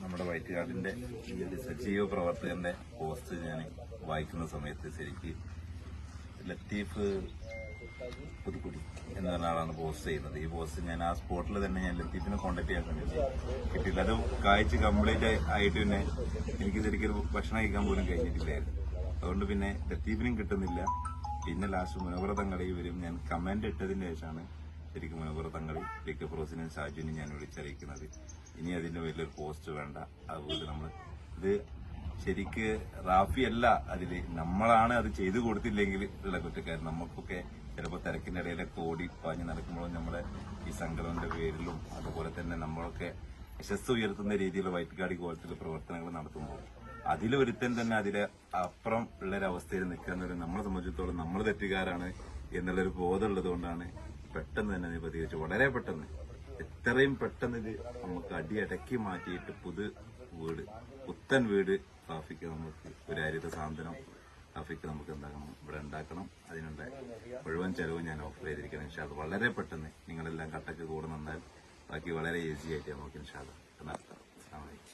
നമ്മുടെ വൈറ്റുകാടിന്റെ ഈ ഒരു സജീവ പ്രവർത്തകന്റെ പോസ്റ്റ് ഞാൻ വായിക്കുന്ന സമയത്ത് ശരിക്ക് ലത്തീഫ് പുതുക്കുടി എന്ന ഒരാളാണ് പോസ്റ്റ് ചെയ്യുന്നത്. ഈ പോസ്റ്റ് ഞാൻ ആ സ്പോട്ടിൽ തന്നെ ഞാൻ ലത്തീഫിനെ കോൺടാക്ട് ചെയ്യാൻ ശ്രമിച്ചു, കിട്ടിയില്ല. അത് കാഴ്ച കംപ്ലീറ്റ് ആയിട്ട് പിന്നെ എനിക്ക് ശരിക്കും ഭക്ഷണം കഴിക്കാൻ പോലും കഴിഞ്ഞിട്ടില്ലായിരുന്നു. അതുകൊണ്ട് പിന്നെ ലത്തീഫിനും കിട്ടുന്നില്ല. പിന്നെ ലാസ്റ്റ് മുനവറ തങ്ങളി വരും. ഞാൻ കമന്റ് ഇട്ടതിന് ശേഷമാണ് ശരിക്കും മുനവറ തങ്ങളി ടിക്ക് ഫ്രോസിനും ഷാജുവിനും ഞാൻ വിളിച്ചറിയിക്കുന്നത്. ഇനി അതിന്റെ വലിയൊരു പോസ്റ്റ് വേണ്ട. അതുപോലെ നമ്മൾ ഇത് ശരിക്ക് റാഫി അല്ല അതില്, നമ്മളാണ് അത് ചെയ്തു കൊടുത്തില്ലെങ്കിൽ ഉള്ള കുറ്റക്കാരൻ. നമുക്കൊക്കെ ചിലപ്പോൾ തിരക്കിന്റെ ഇടയിലൊക്കെ ഓടി പാഞ്ഞ് നടക്കുമ്പോഴും നമ്മുടെ ഈ സംഘടനയുടെ പേരിലും അതുപോലെ തന്നെ നമ്മളൊക്കെ യശസ് ഉയർത്തുന്ന രീതിയിലുള്ള വൈറ്റ്കാടി കോലത്തിലുള്ള പ്രവർത്തനങ്ങൾ നടത്തുമ്പോൾ അതിലൊരുത്തൻ തന്നെ അതിലെ അപ്പുറം ഉള്ളൊരവസ്ഥയിൽ നിൽക്കുന്നവര് നമ്മളെ സംബന്ധിച്ചിടത്തോളം നമ്മൾ തെറ്റുകാരാണ് എന്നുള്ളൊരു ബോധമുള്ളത് കൊണ്ടാണ് പെട്ടെന്ന് തന്നെ ഇത് പ്രതികരിച്ചു. വളരെ പെട്ടെന്ന്, എത്രയും പെട്ടെന്ന് ഇത് നമുക്ക് അടിയടക്കി മാറ്റിയിട്ട് പുത്തൻ വീട് റാഫിക്ക് നമുക്ക് ഒരു ഹരിത സാന്ത്വനം റാഫിക്ക് നമുക്ക് എന്താക്കണം, ഇവിടെ ഉണ്ടാക്കണം. അതിനുള്ള മുഴുവൻ ചെലവും ഞാൻ ഓഫർ ചെയ്തിരിക്കണം. ഇൻഷാല്ലാ വളരെ പെട്ടെന്ന് നിങ്ങളെല്ലാം കട്ടക്ക് കൂടെ നിന്നാൽ ബാക്കി വളരെ ഈസി ആയിട്ട് നമുക്ക് ഇൻഷാല്ലാ നടത്താം. അസ്സലാമു അലൈക്കും.